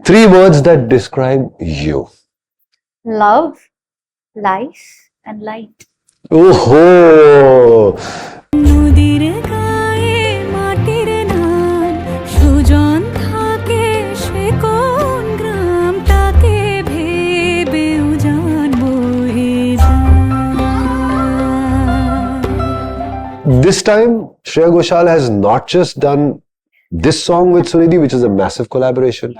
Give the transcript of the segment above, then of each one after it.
Three words that describe you. Love, life, and light. Oh, নদীর গায়ে মাটির নাম সুজন থাকে সে কোন গ্রামটাকে ভেবে উজান বয়ে যায়। this time Shreya Ghoshal has not just done this song with Sunidhi, which is a massive collaboration,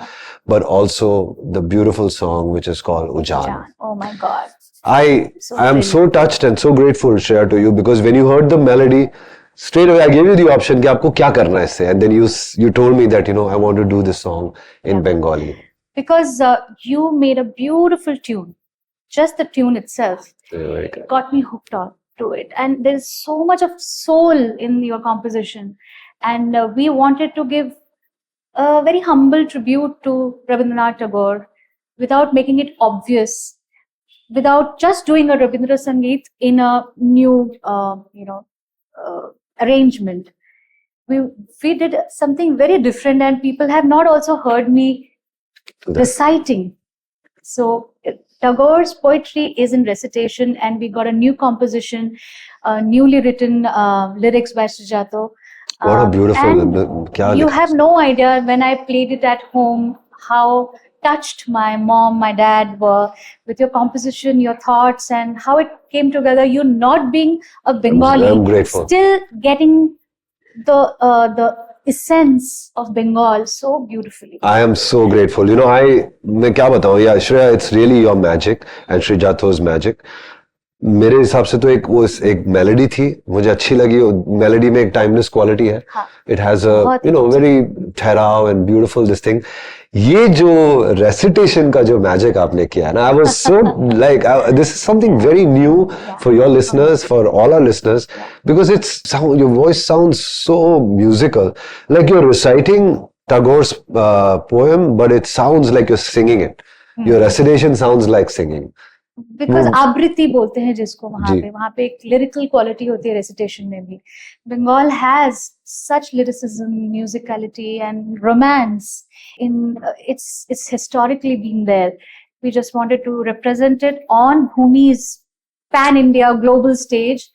but also the beautiful song which is called Ujaan. John. Oh my God. I So am brilliant. so touched and so grateful, Shreya, to you, because when you heard the melody, straight away I gave you the option कि आपको क्या करना है इससे, and then you told me that I want to do this song in Bengali. Because you made a beautiful tune. Just the tune itself Very good. got me hooked on to it. And there's so much of soul in your composition. And we wanted to give a very humble tribute to Rabindranath Tagore without making it obvious, without just doing a Rabindra Sangeet in a new, arrangement. We did something very different, and people have not also heard me reciting. So Tagore's poetry is in recitation, and we got a new composition, newly written lyrics by Sujato. What a beautiful, and क्या you लिखा have no idea when I played it at home how touched my mom, my dad were with your composition, your thoughts, and how it came together. You not being a Bengali, I'm grateful. still getting the essence of Bengal so beautifully. I am so grateful. मैं क्या बताऊँ, yeah, Shreya, it's really your magic and Srijato's magic. मेरे हिसाब से तो एक melody थी, मुझे अच्छी लगी. मेलोडी में एक टाइमलेस क्वालिटी है. हाँ. इट हैज अ बहुत वेरी ठहराव एंड ब्यूटीफुल दिस थिंग. ये जो रेसिटेशन का जो मैजिक आपने किया है ना, I was so like this is something very new for your listeners, for all our listeners, because it's your voice sounds so musical, like you are reciting Tagore's poem, but it sounds like you're singing it. Your recitation sounds like singing. Because आवृत्ति बोलते हैं जिसको जी. वहां पे एक lyrical quality होती है recitation में भी. Bengal has such lyricism, musicality and romance in it's historically been there. We just wanted to represent it on Bhumi's pan India global stage,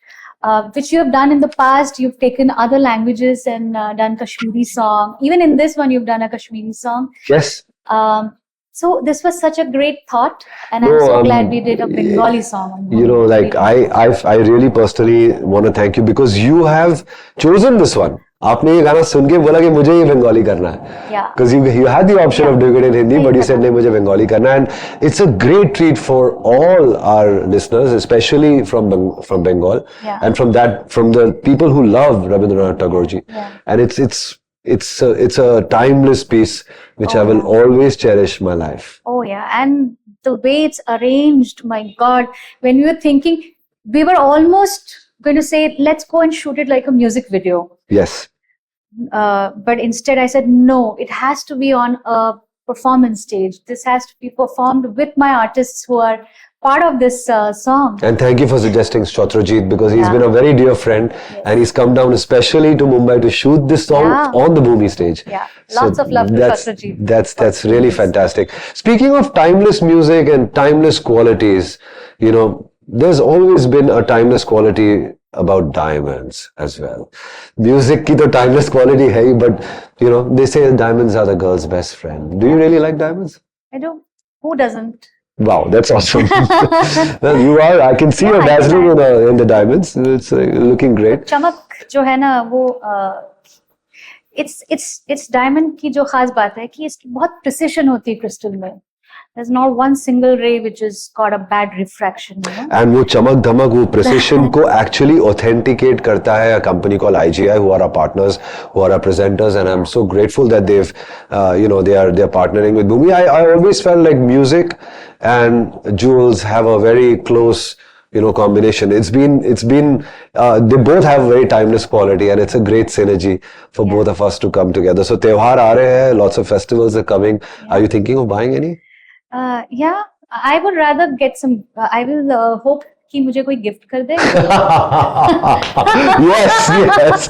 which you have done in the past. You've taken other languages and done Kashmiri song. Even in this one you've done a Kashmiri song. Yes. So this was such a great thought, and I'm No, so glad we did a Bengali song. on Bhumi. Like I really personally want to thank you because you have chosen this one. आपने ये गाना सुन के बोला कि मुझे ये बंगाली करना है. Yeah. Because you had the option of doing it in Hindi, but you said नहीं, मुझे बंगाली करना है. And it's a great treat for all our listeners, especially from Bengal, Yeah. and from the people who love Rabindranath Tagore ji. Yeah. And it's a timeless piece which I will always cherish my life. Oh yeah, and the way it's arranged, my God! When we were thinking, we were almost going to say, let's go and shoot it like a music video. Yes. But instead I said, no, it has to be on a performance stage. This has to be performed with my artists who are part of this song. And thank you for suggesting Chotrajit, because he's Yeah. been a very dear friend, and he's come down especially to Mumbai to shoot this song Yeah. on the Bhumi stage. Yeah, lots of love to Chotrajit. That's really fantastic. Speaking of timeless music and timeless qualities, there's always been a timeless quality about diamonds as well. Music ki to timeless quality hai, but they say diamonds are the girl's best friend. Do you really like diamonds? I do. Who doesn't? Wow, that's awesome. Well, you are. I can see Yeah, you're I dazzling can. in the diamonds. It's looking great. चमक जो है ना वो it's diamond की जो खास बात है कि इसकी बहुत precision होती है crystal में. There's not one single ray which has got a bad refraction. And वो चमक धमक, वो precision को actually authenticate करता है a company called IGI, who are our partners, who are our presenters, and I'm so grateful that they've, they're partnering with Bhumi. I always felt like music and jewels have a very close combination. It's been they both have very timeless quality, and it's a great synergy for both of us to come together. So त्योहार आ रहे हैं, lots of festivals are coming. Are you thinking of buying any? Yeah, I would rather get some. I will hope कि मुझे कोई gift कर दे. yes, yes.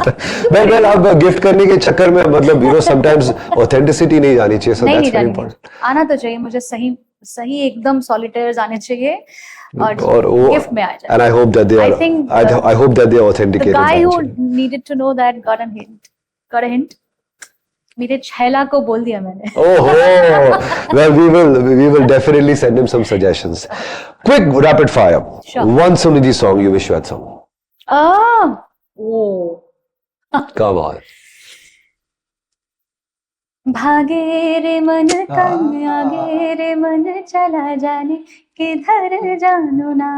well, अब gift करने के चक्कर में मतलब sometimes authenticity नहीं जानी चाहिए, so नहीं that's very जानी important. आना तो चाहिए मुझे, सही एकदम सॉलिटेयर्स आने चाहिए और वो- गिफ्ट में आ जाए. And I hope that they I are. think I hope that they are The authenticated. guy who actually. needed to know that got a hint. मेरे छैला को बोल दिया मैंने. Oh, well, we will definitely send him some suggestions. Quick rapid fire. Sure. One Sunidhi song you wish you had sung. Oh. Come on. भागे रे मन तन आगे रे मन चला जाने किधर जानू ना.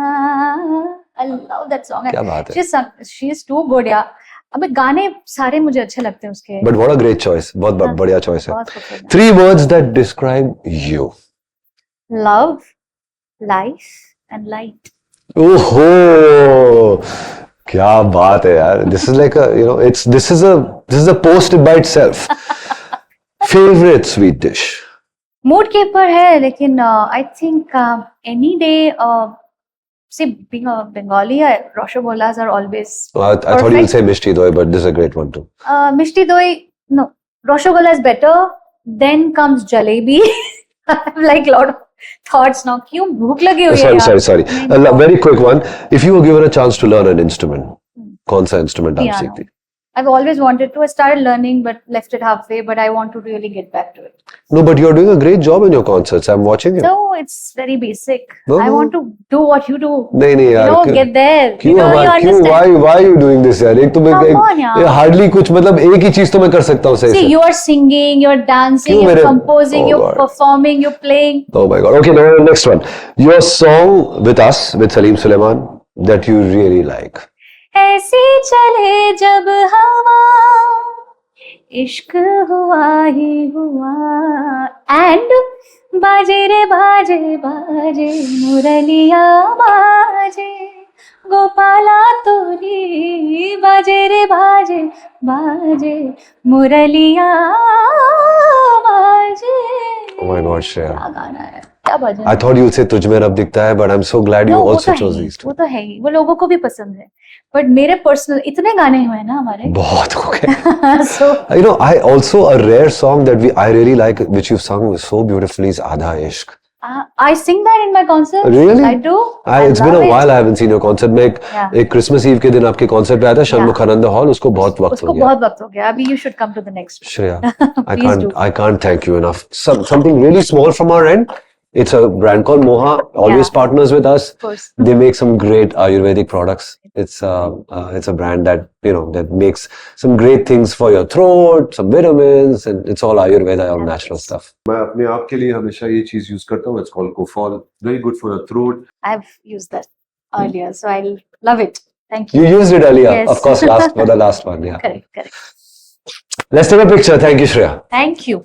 I love that song. क्या बात है. She is too good यार. अबे गाने सारे मुझे अच्छे लगते हैं उसके. But what a great choice. बहुत हाँ, बढ़िया choice है. बहुत खूबसूरत है. 3 words that describe you. Love, life and light. Oh, क्या बात है यार. This is like a, this is a post by itself. Favorite sweet dish. Mood के ऊपर है लेकिन I think any day see being a Bengali, Rasagollas are always I thought you would say Mishti Doi, but this is a great one too. Mishti doi, no, Rasagollah is better. Then comes jalebi. I have like lot of thoughts now. क्यों भूख लगी हुई है यार? Sorry. A very quick one. If you were given a chance to learn an instrument, कौन सा instrument आप Piano. सीखती? I've always wanted to. I started learning but left it halfway. But I want to really get back to it. No, but you're doing a great job in your concerts. I'm watching you. No, it's very basic. No, I no. want to do what you do. नहीं यार. Get there. क्यों you understand. why are you doing this यार? एक तो मैं Come on, यार. hardly कुछ मतलब एक ही चीज तो मैं कर सकता हूँ सही See, से. you are singing, you're dancing, क्यों you're मेरे- composing, Oh, you're God. performing, you're playing. Oh my God. Okay, now next one. Your song with us, with Salim Suleiman, that you really like. ऐसी चले जब हवा इश्क हुआ ही हुआ and बाजे रे बाजे बाजे मुरलिया बाजे गोपाला तोरी बाजे रे बाजे बाजे मुरलिया बाजे. Oh my God, Shreya. क्या गाना है, क्या भजन I thought you'd say तुझ में रब दिखता है, but I'm so glad you No, वो also तो है chose ही, these two. वो तो है ही, वो लोगों को भी पसंद है. बट मेरे पर्सनल इतने गाने हुए हैं ना हमारे. बहुत हो गए. So I also a rare song that I really like, which you've sung so beautifully, is Aadha Ishq. I sing that in my concerts. Really? I do. It's been love a it. while I haven't seen your concert. मैं Yeah. एक Christmas ewe के दिन आपके concert पे आया था Shanmukhananda hall. उसको बहुत वक्त उसको हो गया. बहुत वक्त हो गया. अभी you should come to the next one. Shreya, Please do. I can't thank you enough. Something really small from our end. It's a brand called Moha. Always Yeah. partners with us. Of course. They make some great Ayurvedic products. It's a brand that that makes some great things for your throat, some vitamins, and it's all Ayurveda, all natural stuff. मैं अपने आप के लिए हमेशा ये चीज use करता हूँ. It's called Kofol. Very good for your throat. I've used that earlier, so I love it. Thank you. You used it earlier, Yes. of course, for the last one. Yeah. Correct. Let's take a picture. Thank you, Shreya. Thank you.